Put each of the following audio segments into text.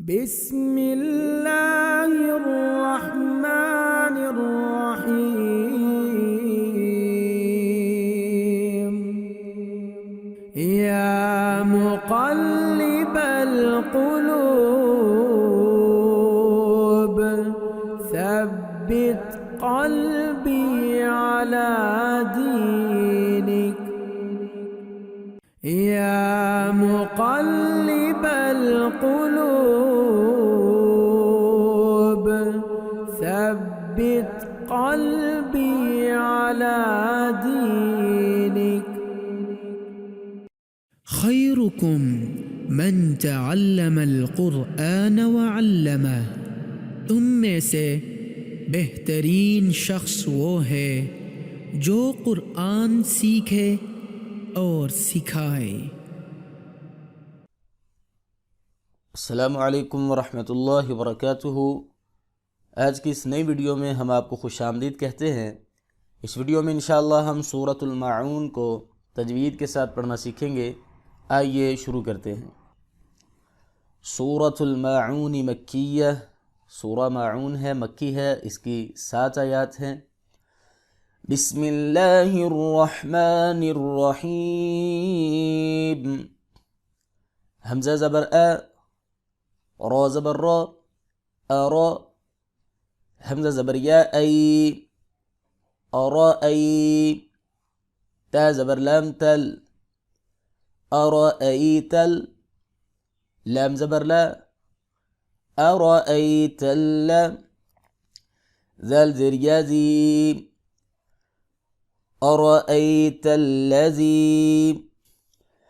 بسم اللہ الرحمن الرحیم یا مقلب القلوب ثبت قلبی علی دینک یا مقلب القلوب ثبت قلبی علی دینک خیرکم من تعلم القرآن وعلمه، تم میں سے بہترین شخص وہ ہے جو قرآن سیکھے اور سکھائے۔ السلام علیکم ورحمۃ اللہ وبرکاتہ۔ آج کی اس نئی ویڈیو میں ہم آپ کو خوش آمدید کہتے ہیں۔ اس ویڈیو میں انشاءاللہ ہم سورۃ الماعون کو تجوید کے ساتھ پڑھنا سیکھیں گے۔ آئیے شروع کرتے ہیں۔ سورۃ الماعون مکیہ، سورہ ماعون ہے، مکی ہے، اس کی 7 آیات ہیں۔ بسم اللہ الرحمن الرحیم۔ حمزہ زبر اے، را زبر را، ارا، حمزہ زبر یا ای، ارا ای، تا زبر لام تل، ارا ای تل، لام زبر لا، ارا ای تل، ذال زیر یا زی، ارأیت الذی،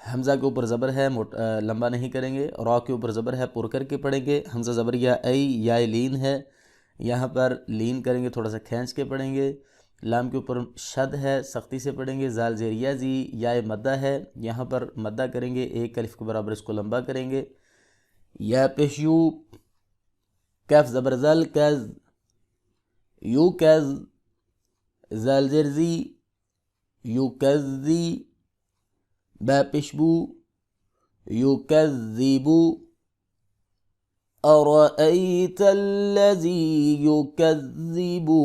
حمزہ کے اوپر زبر ہے، لمبا نہیں کریں گے، را کے اوپر زبر ہے، پر کر کے پڑھیں گے۔ حمزہ زبر یا ای، یا لین ہے، یہاں پر لین کریں گے، تھوڑا سا کھینچ کے پڑھیں گے۔ لام کے اوپر شد ہے، سختی سے پڑھیں گے۔ زال زیر یا زی، یا مدہ ہے، یہاں پر مدہ کریں گے، 1 الف کے برابر اس کو لمبا کریں گے۔ یا پیش یو، کف زبر زل کز، یو کز، زال زیر زی، یکذی، با پیشبو، یکذبو، ارأیت الذی یکذبو،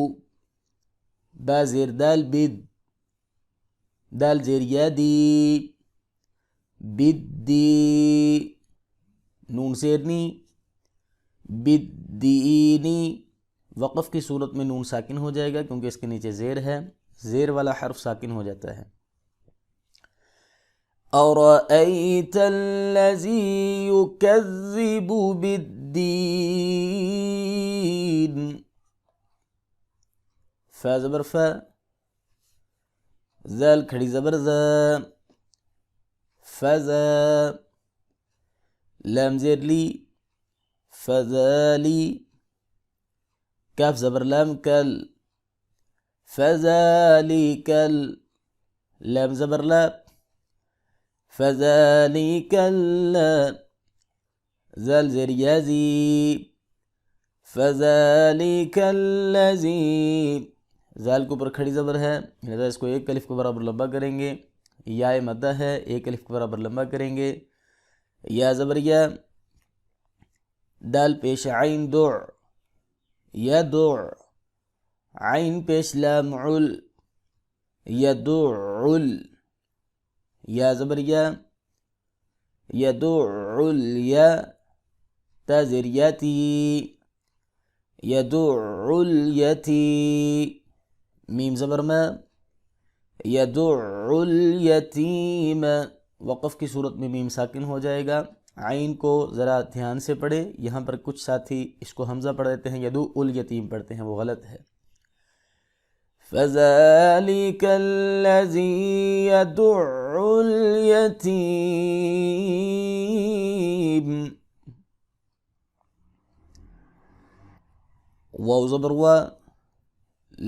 با زیر دال بد، دال زیر یدی، بدی، نون زیرنی، بدینی، وقف کی صورت میں نون ساکن ہو جائے گا کیونکہ اس کے نیچے زیر ہے، زیر والا حرف ساکن ہو جاتا ہے۔ ارأیت الذی یکذب بالدین، فا زبر فا، ذال کھڑی زبر ذا، فذا، لام زیر لی، فذالی، کاف زبر لام کل، فذالک، لام زبر لا، فذالک لا، ذال زیر یا زی، فذالک الذی، ذال کے اوپر کھڑی زبر ہے، لہذا اس کو 1 الف کے برابر لمبا کریں گے۔ یا مدہ ہے، 1 الف کے برابر لمبا کریں گے۔ یا زبر یا، دال پیش عین دع، یا دع، عین پیش لام عل، یدعل، یا زبر یا، یدعل یا، تا زیر یاتی، یدعل یتی، میم زبر ما، یدعل یتیم، وقف کی صورت میں میم ساکن ہو جائے گا۔ عین کو ذرا دھیان سے پڑھے، یہاں پر کچھ ساتھی اس کو حمزہ پڑھ دیتے ہیں، یدعل یتیم پڑھتے ہیں، وہ غلط ہے۔ فذلک الذی یدع الیتیم، واو زبر وا،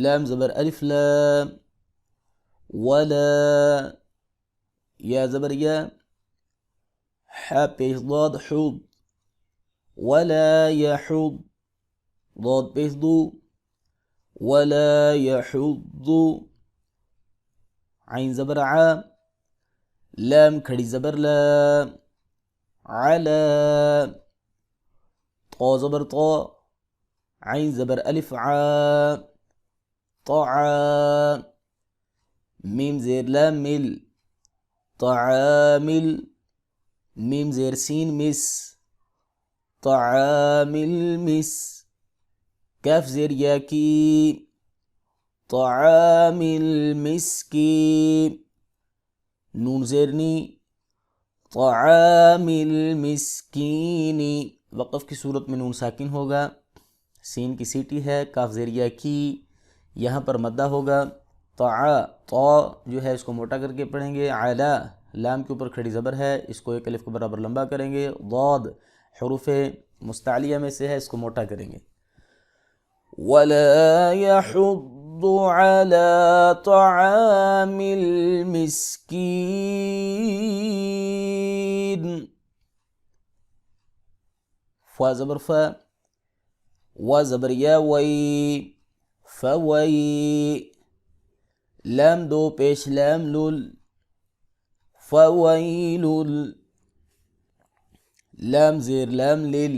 لام زبر الف لا، ولا، یا زبر یا، حا پیش ضاد حض، ولا یحض، ضاد پیش دو، ولا یحض، عین زبر ع، لام کھڑی زبر لا، علا، طا زبر طا، عین زبر الف عا، طعا، میم زیر لام مل، طعامل، میم زیر سین مس، طعامل مس، کاف زیر یا کی، طعامل مسکی، نون زیر نی، طعامل مسکینی، وقف کی صورت میں نون ساکن ہوگا، سین کی سیٹی ہے، کاف زیر یا کی، یہاں پر مدہ ہوگا، طا جو ہے اس کو موٹا کر کے پڑھیں گے، علا لام کے اوپر کھڑی زبر ہے، اس کو ایک الف کے برابر لمبا کریں گے، ضاد حروف مستعلیہ میں سے ہے، اس کو موٹا کریں گے، وَلَا يَحُضُّ عَلَى طَعَامِ الْمِسْكِينِ، فا زبر فا، وا زبر یا وی، فوی، لام دو پیش لام لل، فویل، لام زیر لام لل،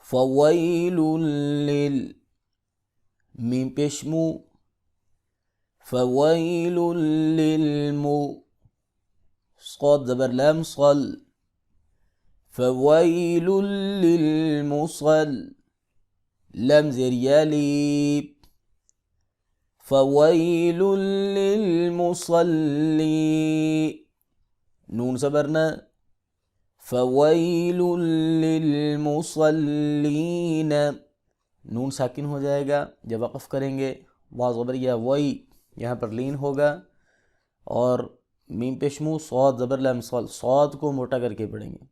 فویل لل، میم پیش مو، فویل للمو، صاد زبر لام صل، فویل للمصل، لام زیر یا لی، فویل للمصلی، نون زبرنا، فویل للمصلین، نون ساکن ہو جائے گا جب وقف کریں گے، وا زبر یا وی یہاں پر لین ہوگا، اور میم پیشمو صاد زبر لام صل، صاد کو موٹا کر کے پڑھیں گے،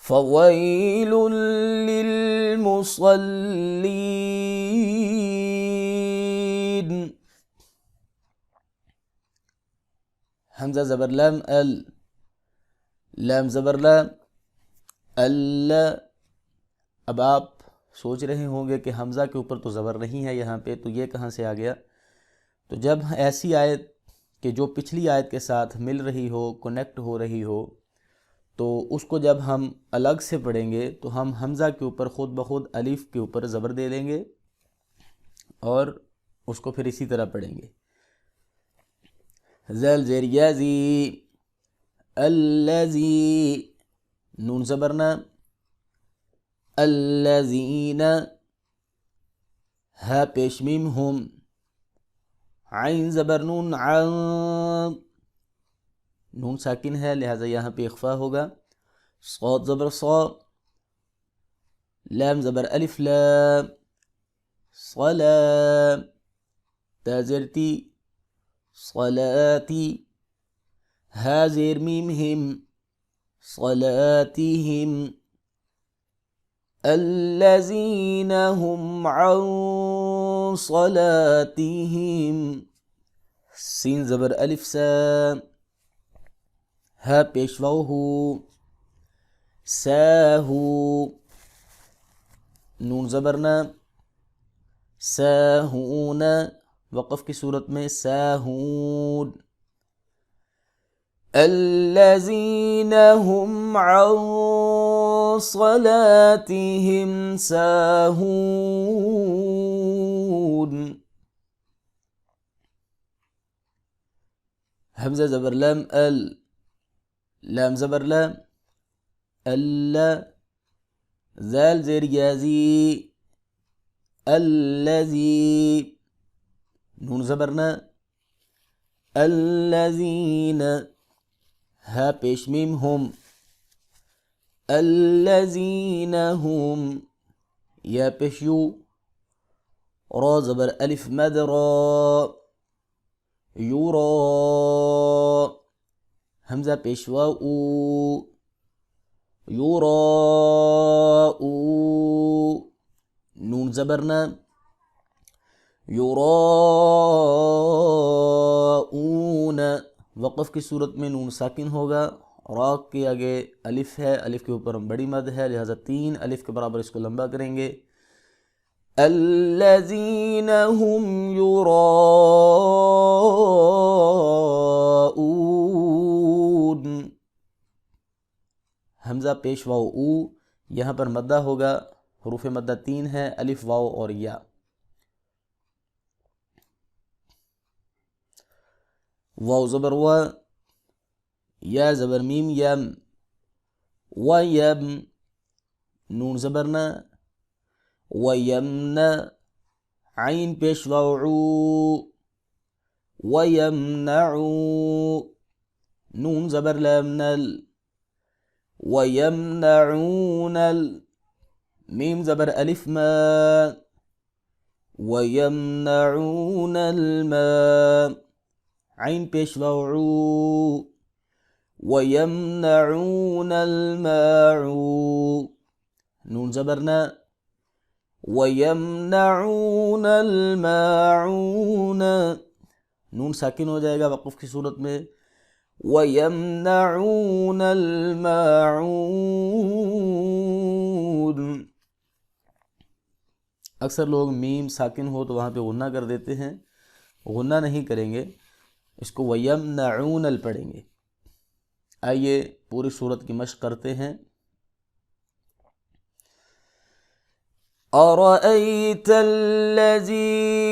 فویل للمصلین، حمزہ زبر لام ال، لام زبر لام اللہ، اب آپ سوچ رہے ہوں گے کہ حمزہ کے اوپر تو زبر نہیں ہے یہاں پہ، تو یہ کہاں سے آ گیا؟ تو جب ایسی آیت کہ جو پچھلی آیت کے ساتھ مل رہی ہو، کنیکٹ ہو رہی ہو، تو اس کو جب ہم الگ سے پڑھیں گے تو ہم حمزہ کے اوپر خود بخود الف کے اوپر زبر دے دیں گے اور اس کو پھر اسی طرح پڑھیں گے، ذل زیر یا زی، الذی، نون زبرنا، الذین، ہا پیش میم ہم، عین زبر نون عن، نون ساکن ہے لہذا یہاں پہ اخفا ہوگا، صاد زبر صا، لام زبر الف لام، صلا، تا زیر تی، صلاتی، ہا زیر میم ہم، صلاتہم، الذین هم عن صلاتہم، سین زبر الف سا، ہا پیشوا ہو، ساہو، نون زبرنا، ساہون، وقف کی صورت میں ساہون، الذین هم عن صلاتهم ساہون، حمزہ زبر لام ال، لام زبر لام، اللہ، ذال زیر یازی، الذی، نون زبرنا، الذین، ہا پیش میم ہم، الذین هم، یا پیش یو، را زبر الف مد را، یورا، حمزہ پیشوا او، یوراء، نون زبرنا، یراءون، وقف کی صورت میں نون ساکن ہوگا، را کے آگے الف ہے، الف کے اوپر بڑی مد ہے لہذا 3 الف کے برابر اس کو لمبا کریں گے، الذین هم یراءون، حمزہ پیشوا او، یہاں پر مدہ ہوگا، حروف مدہ 3 ہیں، الف، واو اور یا۔ واو زبر و، یا زبر میم یم، ویم، نون زبر نا، ویمنا، عین پیش واو عو، ویمنعو، نون زبر لام نل، ویمنعون، میم زبر الف ما، ویمنعون الماء، عین پیش واو عو، ویمنعون الماعون، نون زبرنا، ویمنعون الماعون، نون ساکن ہو جائے گا وقف کی صورت میں، وَيَمْنَعُونَ الْمَاعُونَ۔ اکثر لوگ میم ساکن ہو تو وہاں پہ غنہ کر دیتے ہیں، غنہ نہیں کریں گے، اس کو وَيَمْنَعُونَ پڑھیں گے۔ آئیے پوری صورت کی مشق کرتے ہیں۔ أَرَأَيْتَ الَّذِي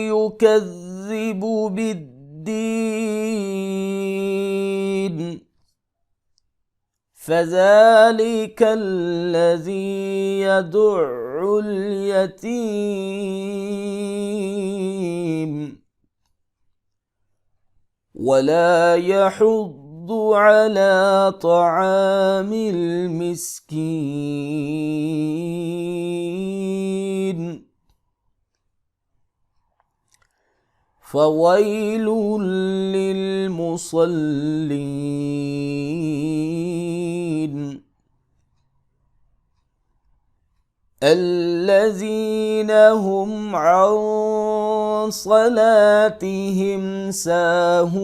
يُكَذِّبُ بِالدِّينِ فَذَلِكَ الَّذِي يَدُعُّ الْيَتِيمَ وَلَا يَحُضُّ عَلَى طَعَامِ الْمِسْكِينِ فَوَيْلٌ لِلْمُصَلِّينَ الَّذِينَ هُمْ عَنْ صَلَاتِهِمْ سَاهُونَ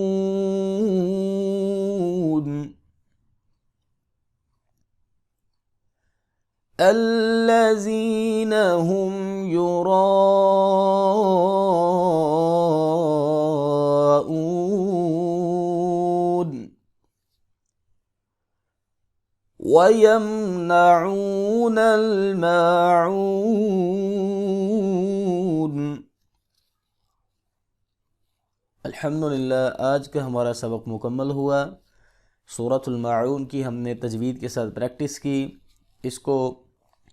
الَّذِينَ هُمْ يُرَاءُونَ وَيَمْنَعُونَ الْمَاعُونَ۔ الحمدللہ آج کا ہمارا سبق مکمل ہوا۔ سورۃ الماعون کی ہم نے تجوید کے ساتھ پریکٹس کی، اس کو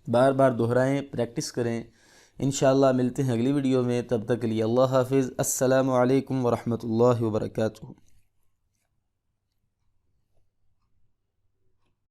بار بار دہرائیں، پریکٹس کریں۔ انشاءاللہ ملتے ہیں اگلی ویڈیو میں، تب تک کے لیے اللہ حافظ۔ السلام علیکم ورحمۃ اللہ وبرکاتہ۔